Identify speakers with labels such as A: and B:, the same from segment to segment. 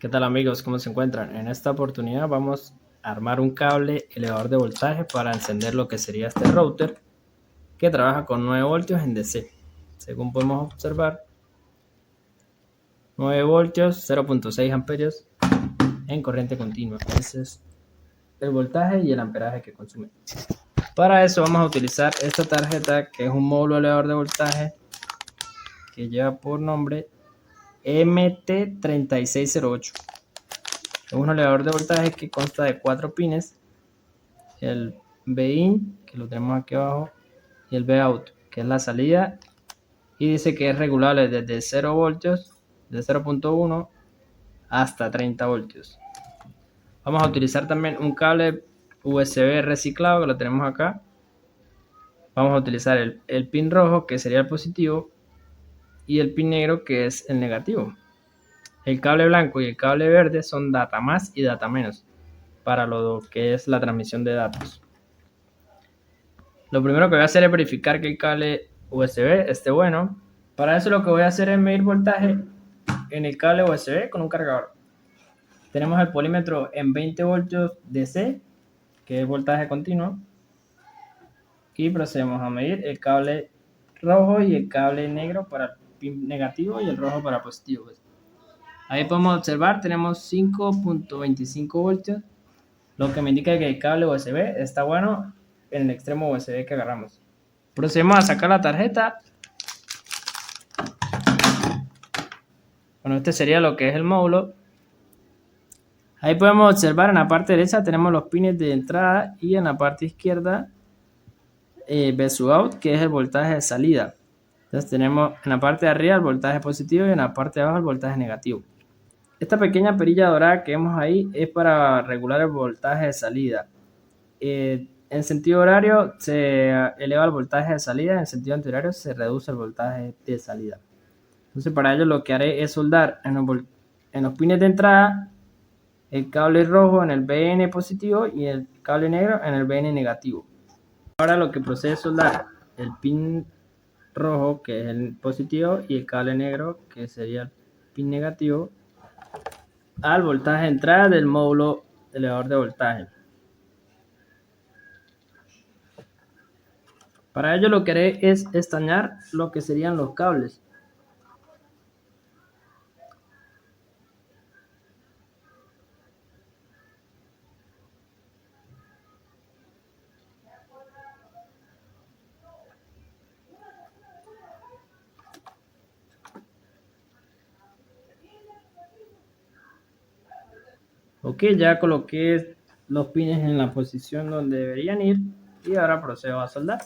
A: ¿Qué tal amigos? ¿Cómo se encuentran? En esta oportunidad vamos a armar un cable elevador de voltaje para encender lo que sería este router que trabaja con 9 voltios en DC. Según podemos observar, 9 voltios, 0.6 amperios en corriente continua. Ese es el voltaje y el amperaje que consume. Para eso vamos a utilizar esta tarjeta que es un módulo elevador de voltaje que lleva por nombre MT3608. Es un elevador de voltaje que consta de 4 pines: el Bin, que lo tenemos aquí abajo, y el Bout, que es la salida, y dice que es regulable desde 0 voltios, de 0.1 hasta 30 voltios. Vamos a utilizar también un cable USB reciclado que lo tenemos acá. Vamos a utilizar el pin rojo, que sería el positivo, y el pin negro, que es el negativo. El cable blanco y el cable verde son data más y data menos para lo que es la transmisión de datos. Lo primero que voy a hacer es verificar que el cable USB esté bueno. Para eso lo que voy a hacer es medir voltaje en el cable USB con un cargador. Tenemos el polímetro en 20 voltios DC, que es voltaje continuo, y procedemos a medir el cable rojo y el cable negro para el pin negativo y el rojo para positivo. Ahí podemos observar, tenemos 5.25 voltios, lo que me indica que el cable USB está bueno en el extremo USB que agarramos. Procedemos a sacar la tarjeta. Bueno, este sería lo que es el módulo. Ahí podemos observar en la parte derecha tenemos los pines de entrada y en la parte izquierda VSU-OUT, que es el voltaje de salida. Entonces tenemos en la parte de arriba el voltaje positivo y en la parte de abajo el voltaje negativo. Esta pequeña perilla dorada que vemos ahí es para regular el voltaje de salida. En sentido horario se eleva el voltaje de salida, en sentido antihorario se reduce el voltaje de salida. Entonces para ello lo que haré es soldar en los pines de entrada el cable rojo en el BN positivo y el cable negro en el BN negativo. Ahora lo que procede es soldar el pin rojo, que es el positivo, y el cable negro, que sería el pin negativo, al voltaje de entrada del módulo elevador de voltaje. Para ello lo que haré es estañar lo que serían los cables. Ok, ya coloqué los pines en la posición donde deberían ir y ahora procedo a soldar.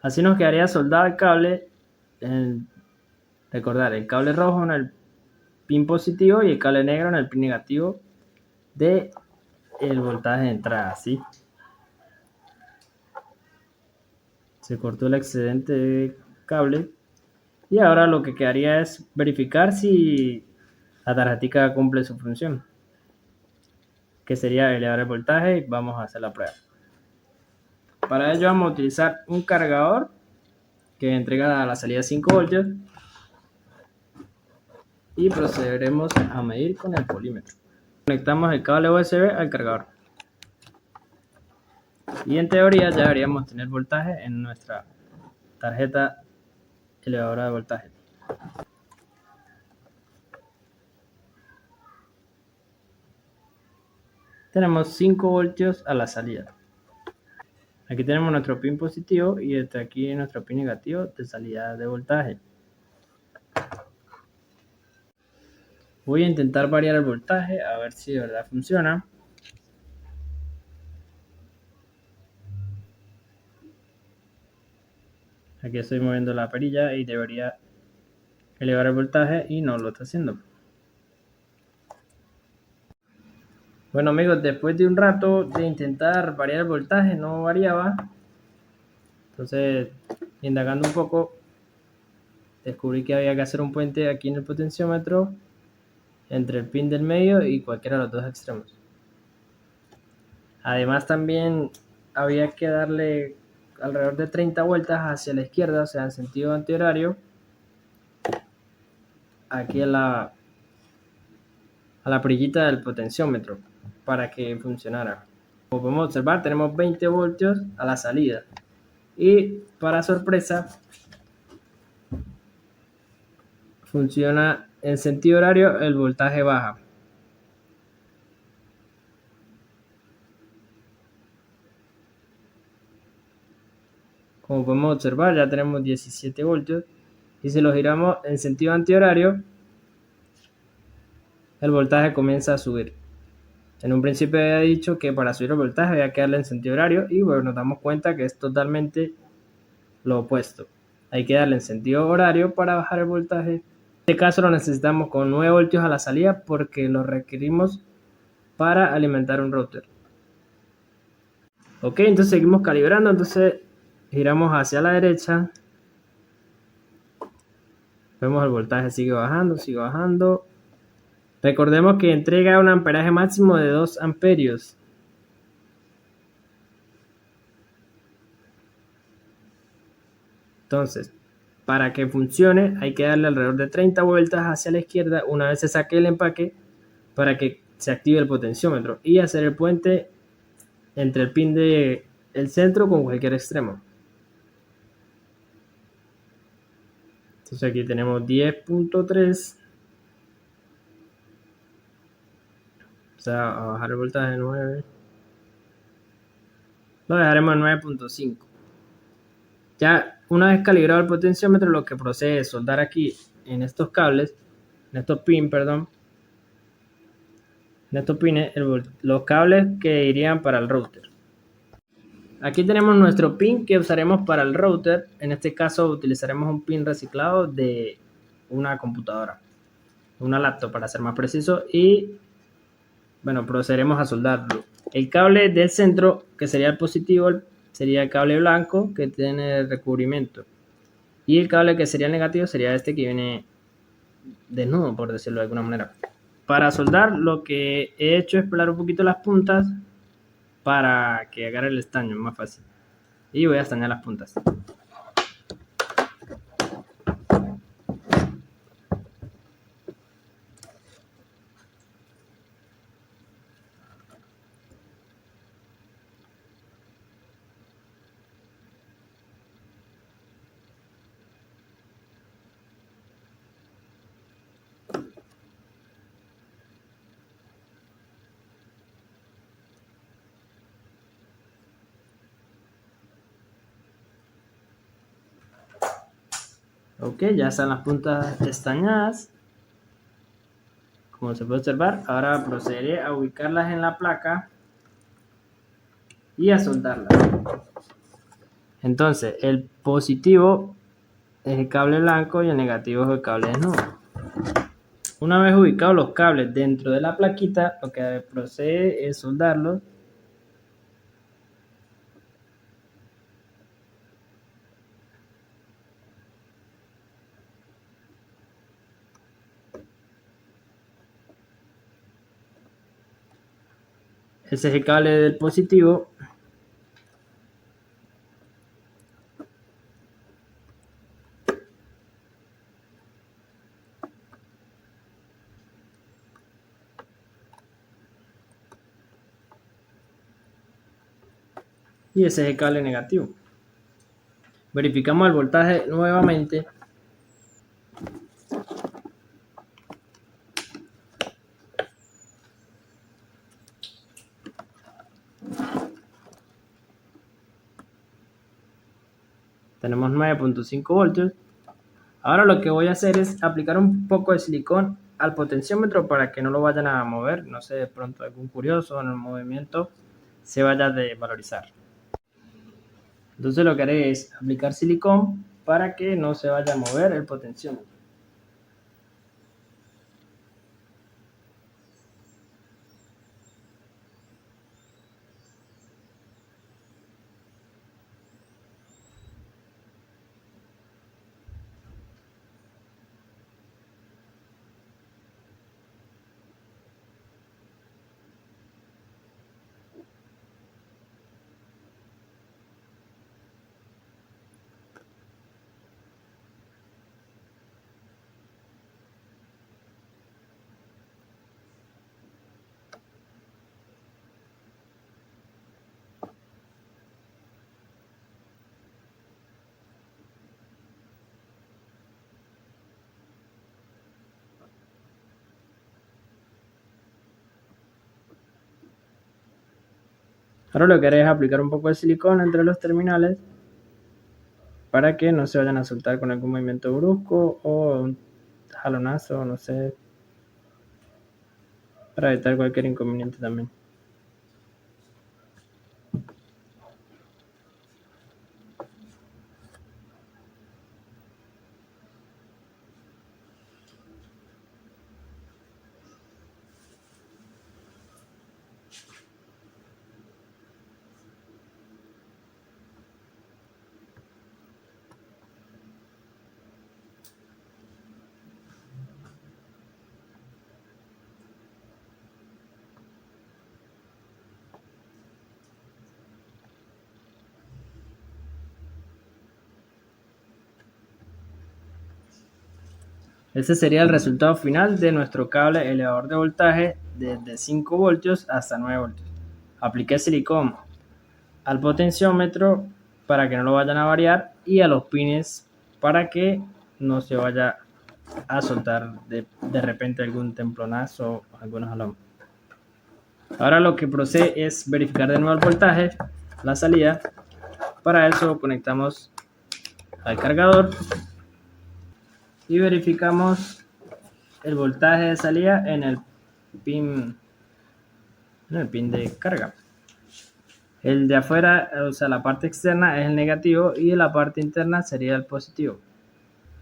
A: Así nos quedaría soldado el cable, recordar, el cable rojo en el pin positivo y el cable negro en el pin negativo de el voltaje de entrada, ¿sí? Se cortó el excedente de cable y ahora lo que quedaría es verificar si la tarjetita cumple su función, que sería elevar el voltaje, y vamos a hacer la prueba. Para ello vamos a utilizar un cargador que entrega a la salida 5 voltios y procederemos a medir con el polímetro. Conectamos el cable USB al cargador y en teoría ya deberíamos tener voltaje en nuestra tarjeta elevadora de voltaje. Tenemos 5 voltios a la salida. Aquí tenemos nuestro pin positivo y desde aquí nuestro pin negativo de salida de voltaje. Voy a intentar variar el voltaje a ver si de verdad funciona. Aquí estoy moviendo la perilla y debería elevar el voltaje y no lo está haciendo. Bueno amigos, después de un rato de intentar variar el voltaje, no variaba. Entonces, indagando un poco, descubrí que había que hacer un puente aquí en el potenciómetro entre el pin del medio y cualquiera de los dos extremos. Además también había que darle alrededor de 30 vueltas hacia la izquierda, o sea, en sentido antihorario, aquí a la perillita del potenciómetro para que funcionara. Como podemos observar, tenemos 20 voltios a la salida y para sorpresa funciona en sentido horario, el voltaje baja. Como podemos observar, ya tenemos 17 voltios y si lo giramos en sentido antihorario, el voltaje comienza a subir. En un principio había dicho que para subir el voltaje había que darle en sentido horario y bueno, nos damos cuenta que es totalmente lo opuesto. Hay que darle en sentido horario para bajar el voltaje. En este caso lo necesitamos con 9 voltios a la salida porque lo requerimos para alimentar un router. Ok, entonces seguimos calibrando, entonces giramos hacia la derecha. Vemos el voltaje sigue bajando, sigue bajando. Recordemos que entrega un amperaje máximo de 2 amperios. Entonces, para que funcione hay que darle alrededor de 30 vueltas hacia la izquierda una vez se saque el empaque para que se active el potenciómetro y hacer el puente entre el pin del centro con cualquier extremo. Entonces aquí tenemos 10.3. O sea, a bajar el voltaje de 9. Lo dejaremos en 9.5. Ya una vez calibrado el potenciómetro, lo que procede es soldar aquí en estos cables, en estos pins, perdón, en estos pines, los cables que irían para el router. Aquí tenemos nuestro pin que usaremos para el router. En este caso utilizaremos un pin reciclado de una computadora, una laptop para ser más preciso, y bueno, procederemos a soldarlo. El cable del centro, que sería el positivo, sería el cable blanco que tiene el recubrimiento. Y el cable que sería el negativo sería este que viene desnudo, por decirlo de alguna manera. Para soldar, lo que he hecho es pelar un poquito las puntas para que agarre el estaño más fácil. Y voy a estañar las puntas. Ok, ya están las puntas estañadas. Como se puede observar, ahora procederé a ubicarlas en la placa y a soldarlas. Entonces, el positivo es el cable blanco y el negativo es el cable desnudo. Una vez ubicados los cables dentro de la plaquita, lo que procede es soldarlos. Ese es el cable del positivo. Y ese es el cable negativo. Verificamos el voltaje nuevamente. Tenemos 9.5 voltios. Ahora lo que voy a hacer es aplicar un poco de silicón al potenciómetro para que no lo vayan a mover. No sé, de pronto algún curioso en el movimiento se vaya a desvalorizar. Entonces lo que haré es aplicar silicón para que no se vaya a mover el potenciómetro. Ahora lo que haré es aplicar un poco de silicona entre los terminales para que no se vayan a soltar con algún movimiento brusco o un jalonazo, no sé, para evitar cualquier inconveniente también. Ese sería el resultado final de nuestro cable elevador de voltaje desde 5 voltios hasta 9 voltios. Apliqué silicón al potenciómetro para que no lo vayan a variar y a los pines para que no se vaya a soltar de repente algún templonazo o algunos jalón. Ahora lo que procede es verificar de nuevo el voltaje, la salida. Para eso conectamos al cargador y verificamos el voltaje de salida en el pin de carga. El de afuera, o sea, la parte externa es el negativo y la parte interna sería el positivo.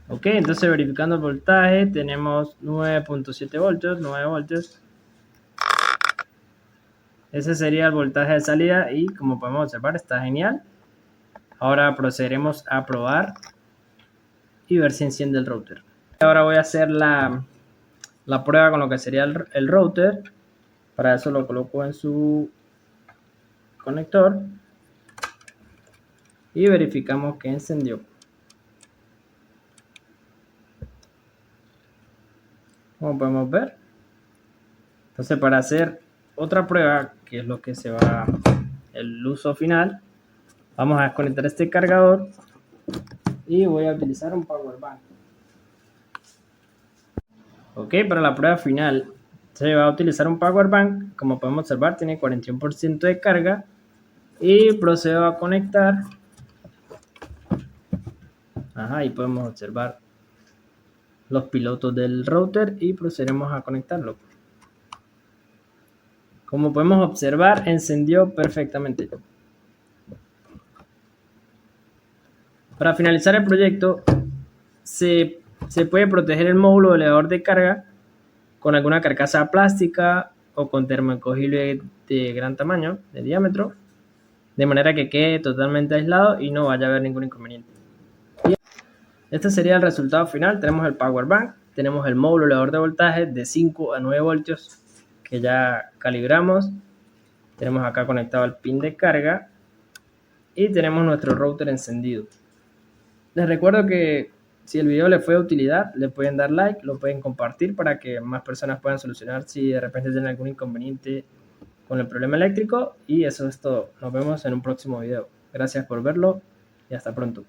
A: Ok, entonces verificando el voltaje tenemos 9.7 voltios, 9 voltios. Ese sería el voltaje de salida y como podemos observar está genial. Ahora procederemos a probar y ver si enciende el router. Ahora voy a hacer la prueba con lo que sería el router. Para eso lo coloco en su conector y verificamos que encendió. Como podemos ver. Entonces para hacer otra prueba, que es lo que se va el uso final, vamos a desconectar este cargador y voy a utilizar un power bank. Ok, para la prueba final se va a utilizar un power bank. Como podemos observar tiene 41% de carga y procedo a conectar. Ahí podemos observar los pilotos del router y procederemos a conectarlo. Como podemos observar, encendió perfectamente. Para finalizar el proyecto, se puede proteger el módulo elevador de carga con alguna carcasa plástica o con termoencogible de gran tamaño, de diámetro, de manera que quede totalmente aislado y no vaya a haber ningún inconveniente. Este sería el resultado final. Tenemos el power bank, tenemos el módulo elevador de voltaje de 5 a 9 voltios que ya calibramos. Tenemos acá conectado el pin de carga y tenemos nuestro router encendido. Les recuerdo que si el video les fue de utilidad, le pueden dar like, lo pueden compartir para que más personas puedan solucionar si de repente tienen algún inconveniente con el problema eléctrico. Y eso es todo. Nos vemos en un próximo video. Gracias por verlo y hasta pronto.